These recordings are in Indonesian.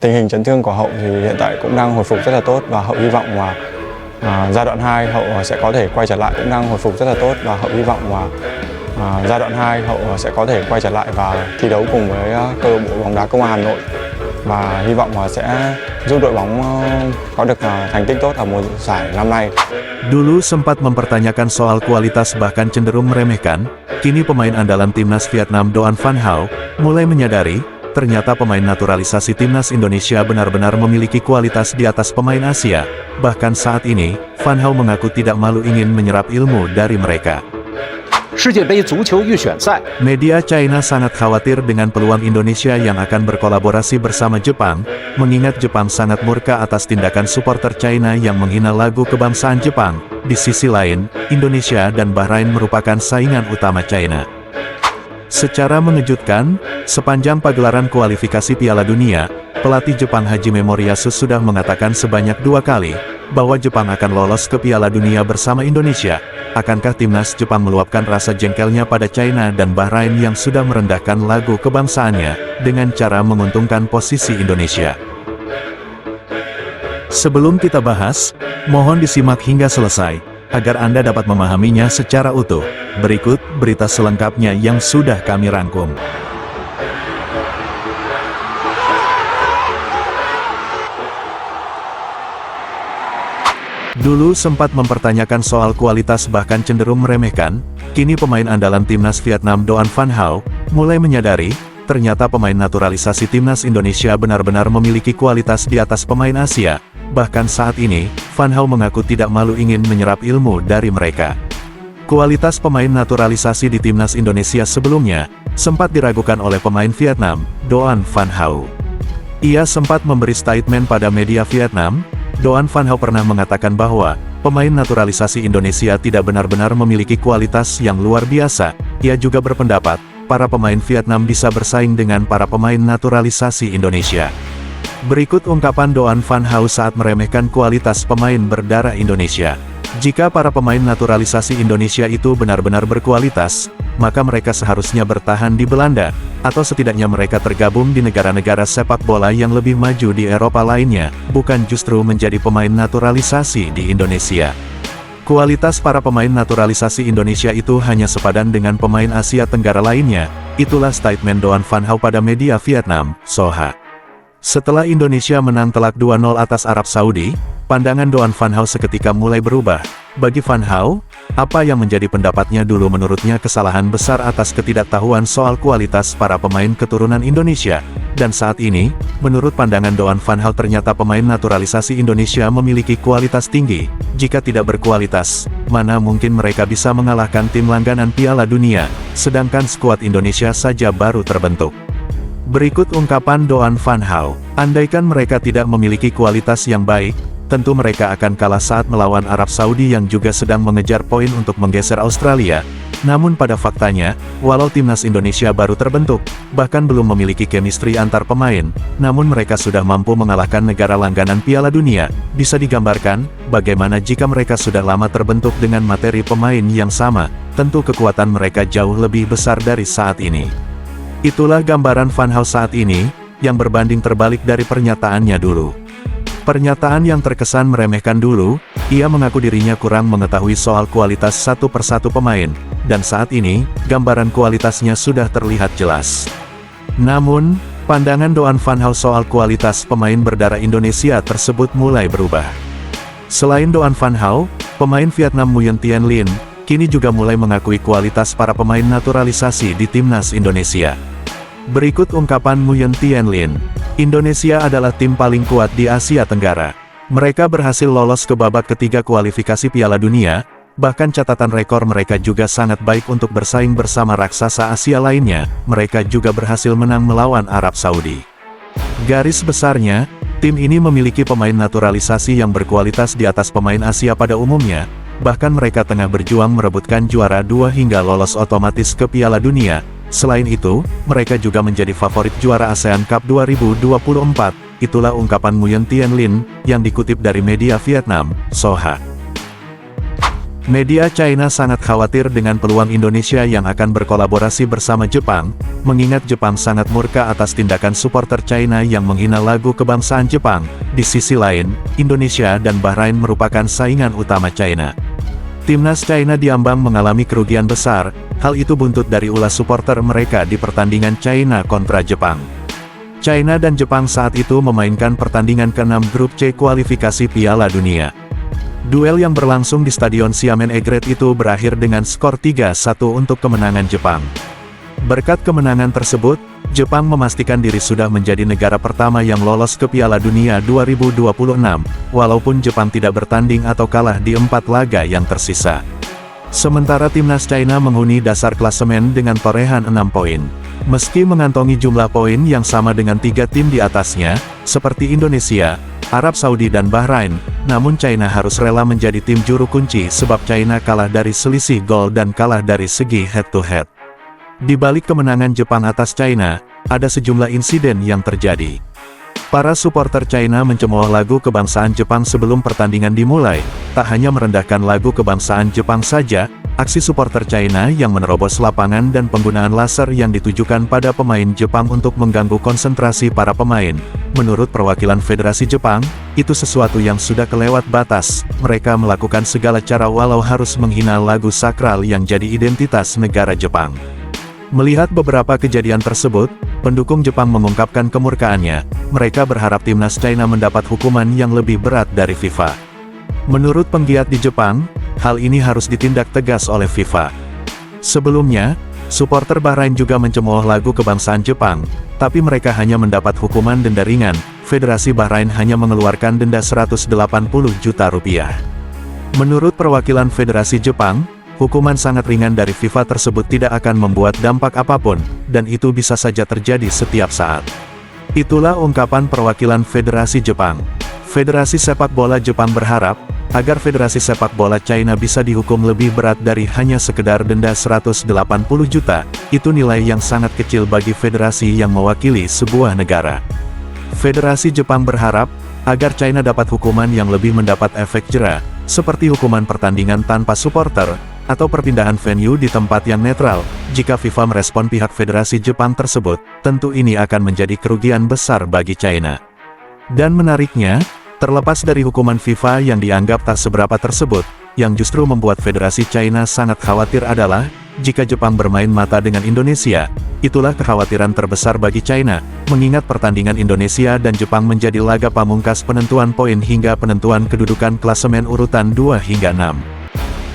Tình hình chấn thương của Hậu thì hiện tại cũng đang hồi phục rất là tốt và Hậu hy vọng là giai đoạn 2 Hậu sẽ có thể quay trở lại, cũng đang hồi phục rất là tốt và Hậu hy vọng là giai đoạn 2 Hậu sẽ có thể quay trở lại và thi đấu cùng với câu lạc bộ bóng đá Công an Hà Nội và hy vọng là sẽ giúp đội bóng có được thành tích tốt ở mùa giải năm nay. Dulu sempat mempertanyakan soal kualitas bahkan cenderung meremehkan, kini pemain andalan timnas Vietnam Doan Van Hau mulai menyadari, ternyata pemain naturalisasi timnas Indonesia benar-benar memiliki kualitas di atas pemain Asia. Bahkan saat ini, Van Hau mengaku tidak malu ingin menyerap ilmu dari mereka. Media China sangat khawatir dengan peluang Indonesia yang akan berkolaborasi bersama Jepang, mengingat Jepang sangat murka atas tindakan supporter China yang menghina lagu kebangsaan Jepang. Di sisi lain, Indonesia dan Bahrain merupakan saingan utama China. Secara mengejutkan, sepanjang pagelaran kualifikasi Piala Dunia, pelatih Jepang Hajime Moriyasu sudah mengatakan sebanyak 2 kali, bahwa Jepang akan lolos ke Piala Dunia bersama Indonesia. Akankah timnas Jepang meluapkan rasa jengkelnya pada China dan Bahrain yang sudah merendahkan lagu kebangsaannya, dengan cara menguntungkan posisi Indonesia? Sebelum kita bahas, mohon disimak hingga selesai, agar Anda dapat memahaminya secara utuh. Berikut berita selengkapnya yang sudah kami rangkum. Dulu sempat mempertanyakan soal kualitas bahkan cenderung meremehkan, kini pemain andalan timnas Vietnam Doan Van Hau mulai menyadari, ternyata pemain naturalisasi timnas Indonesia benar-benar memiliki kualitas di atas pemain Asia. Bahkan saat ini, Van Hau mengaku tidak malu ingin menyerap ilmu dari mereka. Kualitas pemain naturalisasi di timnas Indonesia sebelumnya sempat diragukan oleh pemain Vietnam, Doan Van Hau. Ia sempat memberi statement pada media Vietnam. Doan Van Hau pernah mengatakan bahwa pemain naturalisasi Indonesia tidak benar-benar memiliki kualitas yang luar biasa. Ia juga berpendapat, para pemain Vietnam bisa bersaing dengan para pemain naturalisasi Indonesia. Berikut ungkapan Doan Van Hau saat meremehkan kualitas pemain berdarah Indonesia. Jika para pemain naturalisasi Indonesia itu benar-benar berkualitas, maka mereka seharusnya bertahan di Belanda, atau setidaknya mereka tergabung di negara-negara sepak bola yang lebih maju di Eropa lainnya, bukan justru menjadi pemain naturalisasi di Indonesia. Kualitas para pemain naturalisasi Indonesia itu hanya sepadan dengan pemain Asia Tenggara lainnya, itulah statement Doan Van Hau pada media Vietnam, Soha. Setelah Indonesia menang telak 2-0 atas Arab Saudi, pandangan Doan Van Hau seketika mulai berubah. Bagi Van Hau, apa yang menjadi pendapatnya dulu menurutnya kesalahan besar atas ketidaktahuan soal kualitas para pemain keturunan Indonesia. Dan saat ini, menurut pandangan Doan Van Hau ternyata pemain naturalisasi Indonesia memiliki kualitas tinggi. Jika tidak berkualitas, mana mungkin mereka bisa mengalahkan tim langganan Piala Dunia, sedangkan skuad Indonesia saja baru terbentuk. Berikut ungkapan Doan Van Hau, andaikan mereka tidak memiliki kualitas yang baik, tentu mereka akan kalah saat melawan Arab Saudi yang juga sedang mengejar poin untuk menggeser Australia. Namun pada faktanya, walau timnas Indonesia baru terbentuk, bahkan belum memiliki chemistry antar pemain, namun mereka sudah mampu mengalahkan negara langganan Piala Dunia. Bisa digambarkan, bagaimana jika mereka sudah lama terbentuk dengan materi pemain yang sama, tentu kekuatan mereka jauh lebih besar dari saat ini. Itulah gambaran Van Hau saat ini, yang berbanding terbalik dari pernyataannya dulu. Pernyataan yang terkesan meremehkan dulu, ia mengaku dirinya kurang mengetahui soal kualitas satu persatu pemain, dan saat ini, gambaran kualitasnya sudah terlihat jelas. Namun, pandangan Doan Van Hau soal kualitas pemain berdarah Indonesia tersebut mulai berubah. Selain Doan Van Hau, pemain Vietnam Nguyen Tien Linh, kini juga mulai mengakui kualitas para pemain naturalisasi di timnas Indonesia. Berikut ungkapan Nguyen Tien Linh, Indonesia adalah tim paling kuat di Asia Tenggara. Mereka berhasil lolos ke babak ketiga kualifikasi Piala Dunia, bahkan catatan rekor mereka juga sangat baik untuk bersaing bersama raksasa Asia lainnya, mereka juga berhasil menang melawan Arab Saudi. Garis besarnya, tim ini memiliki pemain naturalisasi yang berkualitas di atas pemain Asia pada umumnya, bahkan mereka tengah berjuang merebutkan juara 2 hingga lolos otomatis ke Piala Dunia. Selain itu, mereka juga menjadi favorit juara ASEAN Cup 2024, itulah ungkapan Nguyen Tien Linh, yang dikutip dari media Vietnam, Soha. Media China sangat khawatir dengan peluang Indonesia yang akan berkolaborasi bersama Jepang, mengingat Jepang sangat murka atas tindakan supporter China yang menghina lagu kebangsaan Jepang. Di sisi lain, Indonesia dan Bahrain merupakan saingan utama China. Timnas China diambang mengalami kerugian besar, hal itu buntut dari ulah supporter mereka di pertandingan China kontra Jepang. China dan Jepang saat itu memainkan pertandingan ke-6 grup C kualifikasi Piala Dunia. Duel yang berlangsung di Stadion Xiamen Egret itu berakhir dengan skor 3-1 untuk kemenangan Jepang. Berkat kemenangan tersebut, Jepang memastikan diri sudah menjadi negara pertama yang lolos ke Piala Dunia 2026, walaupun Jepang tidak bertanding atau kalah di 4 laga yang tersisa. Sementara timnas China menghuni dasar klasemen dengan torehan 6 poin. Meski mengantongi jumlah poin yang sama dengan 3 tim di atasnya, seperti Indonesia, Arab Saudi dan Bahrain, namun China harus rela menjadi tim juru kunci sebab China kalah dari selisih gol dan kalah dari segi head-to-head. Di balik kemenangan Jepang atas China, ada sejumlah insiden yang terjadi. Para supporter China mencemooh lagu kebangsaan Jepang sebelum pertandingan dimulai. Tak hanya merendahkan lagu kebangsaan Jepang saja, aksi supporter China yang menerobos lapangan dan penggunaan laser yang ditujukan pada pemain Jepang untuk mengganggu konsentrasi para pemain. Menurut perwakilan Federasi Jepang, itu sesuatu yang sudah kelewat batas. Mereka melakukan segala cara walau harus menghina lagu sakral yang jadi identitas negara Jepang. Melihat beberapa kejadian tersebut, pendukung Jepang mengungkapkan kemurkaannya. Mereka berharap timnas China mendapat hukuman yang lebih berat dari FIFA. Menurut penggiat di Jepang, hal ini harus ditindak tegas oleh FIFA. Sebelumnya, supporter Bahrain juga mencemooh lagu kebangsaan Jepang, tapi mereka hanya mendapat hukuman denda ringan. Federasi Bahrain hanya mengeluarkan denda 180 juta rupiah. Menurut perwakilan Federasi Jepang, hukuman sangat ringan dari FIFA tersebut tidak akan membuat dampak apapun, dan itu bisa saja terjadi setiap saat. Itulah ungkapan perwakilan Federasi Jepang. Federasi Sepak Bola Jepang berharap, agar Federasi Sepak Bola China bisa dihukum lebih berat dari hanya sekedar denda 180 juta, itu nilai yang sangat kecil bagi federasi yang mewakili sebuah negara. Federasi Jepang berharap, agar China dapat hukuman yang lebih mendapat efek jera, seperti hukuman pertandingan tanpa supporter, atau perpindahan venue di tempat yang netral. Jika FIFA merespon pihak Federasi Jepang tersebut, tentu ini akan menjadi kerugian besar bagi China. Dan menariknya, terlepas dari hukuman FIFA yang dianggap tak seberapa tersebut, yang justru membuat Federasi China sangat khawatir adalah, jika Jepang bermain mata dengan Indonesia. Itulah kekhawatiran terbesar bagi China, mengingat pertandingan Indonesia dan Jepang menjadi laga pamungkas penentuan poin hingga penentuan kedudukan klasemen urutan 2 hingga 6.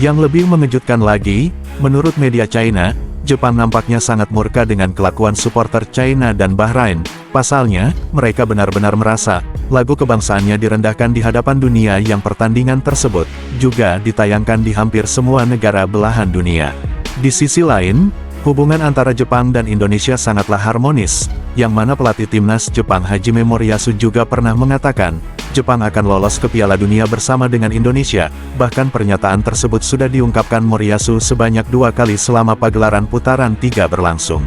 Yang lebih mengejutkan lagi, menurut media China, Jepang nampaknya sangat murka dengan kelakuan supporter China dan Bahrain. Pasalnya, mereka benar-benar merasa, lagu kebangsaannya direndahkan di hadapan dunia yang pertandingan tersebut juga ditayangkan di hampir semua negara belahan dunia. Di sisi lain, hubungan antara Jepang dan Indonesia sangatlah harmonis, yang mana pelatih timnas Jepang Hajime Moriyasu juga pernah mengatakan, Jepang akan lolos ke Piala Dunia bersama dengan Indonesia. Bahkan pernyataan tersebut sudah diungkapkan Moriyasu sebanyak 2 kali selama pagelaran putaran 3 berlangsung.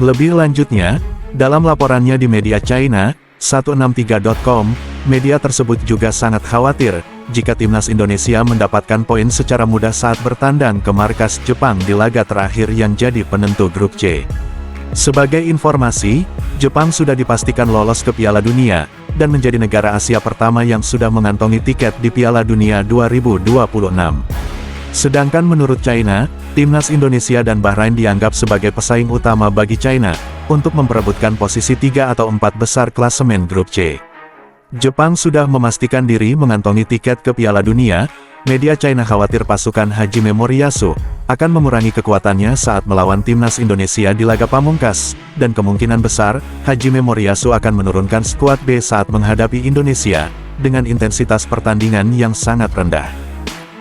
Lebih lanjutnya, dalam laporannya di media China, 163.com, media tersebut juga sangat khawatir, jika timnas Indonesia mendapatkan poin secara mudah saat bertandang ke markas Jepang di laga terakhir yang jadi penentu grup C. Sebagai informasi, Jepang sudah dipastikan lolos ke Piala Dunia, dan menjadi negara Asia pertama yang sudah mengantongi tiket di Piala Dunia 2026. Sedangkan menurut China, timnas Indonesia dan Bahrain dianggap sebagai pesaing utama bagi China, untuk memperebutkan posisi 3 atau 4 besar klasemen grup C. Jepang sudah memastikan diri mengantongi tiket ke Piala Dunia. Media China khawatir pasukan Hajime Moriyasu akan mengurangi kekuatannya saat melawan timnas Indonesia di laga pamungkas, dan kemungkinan besar, Hajime Moriyasu akan menurunkan skuad B saat menghadapi Indonesia, dengan intensitas pertandingan yang sangat rendah.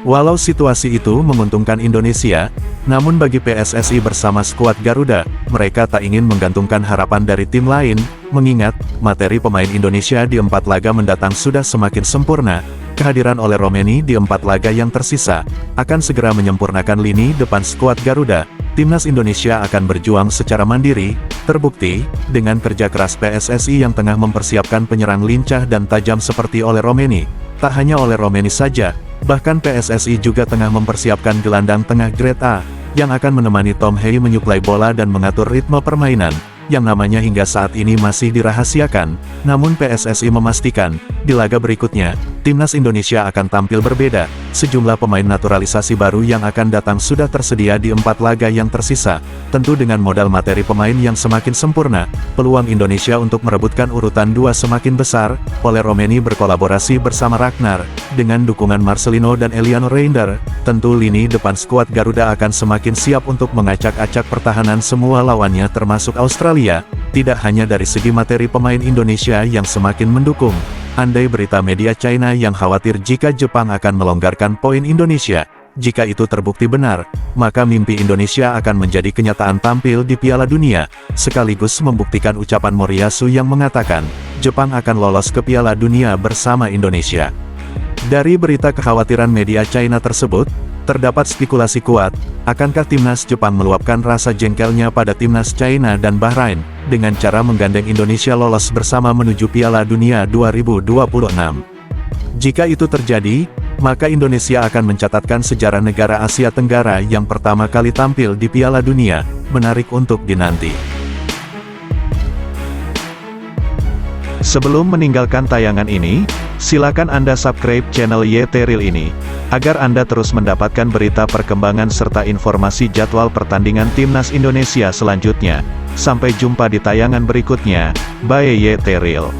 Walau situasi itu menguntungkan Indonesia, namun bagi PSSI bersama skuad Garuda, mereka tak ingin menggantungkan harapan dari tim lain, mengingat, materi pemain Indonesia di 4 laga mendatang sudah semakin sempurna. Kehadiran oleh Romeni di 4 laga yang tersisa, akan segera menyempurnakan lini depan skuad Garuda. Timnas Indonesia akan berjuang secara mandiri, terbukti, dengan kerja keras PSSI yang tengah mempersiapkan penyerang lincah dan tajam seperti oleh Romeni. Tak hanya oleh Romeni saja, Bahkan PSSI juga tengah mempersiapkan gelandang tengah grade A, yang akan menemani Tom Hei menyuplai bola dan mengatur ritme permainan, yang namanya hingga saat ini masih dirahasiakan. Namun PSSI memastikan, di laga berikutnya, Timnas Indonesia akan tampil berbeda. Sejumlah pemain naturalisasi baru yang akan datang sudah tersedia di 4 laga yang tersisa. Tentu dengan modal materi pemain yang semakin sempurna, peluang Indonesia untuk merebutkan urutan 2 semakin besar. Ole Romeni berkolaborasi bersama Ragnar, dengan dukungan Marcelino dan Eliano Reinder, tentu lini depan skuad Garuda akan semakin siap untuk mengacak-acak pertahanan semua lawannya termasuk Australia. Tidak hanya dari segi materi pemain Indonesia yang semakin mendukung. Andai berita media China yang khawatir jika Jepang akan melonggarkan poin Indonesia, jika itu terbukti benar, maka mimpi Indonesia akan menjadi kenyataan tampil di Piala Dunia, sekaligus membuktikan ucapan Moriyasu yang mengatakan, Jepang akan lolos ke Piala Dunia bersama Indonesia. Dari berita kekhawatiran media China tersebut, terdapat spekulasi kuat, akankah Timnas Jepang meluapkan rasa jengkelnya pada Timnas China dan Bahrain, dengan cara menggandeng Indonesia lolos bersama menuju Piala Dunia 2026. Jika itu terjadi, maka Indonesia akan mencatatkan sejarah negara Asia Tenggara yang pertama kali tampil di Piala Dunia, menarik untuk dinanti. Sebelum meninggalkan tayangan ini, silakan Anda subscribe channel YT Real ini, agar Anda terus mendapatkan berita perkembangan serta informasi jadwal pertandingan Timnas Indonesia selanjutnya. Sampai jumpa di tayangan berikutnya, bye YT Real.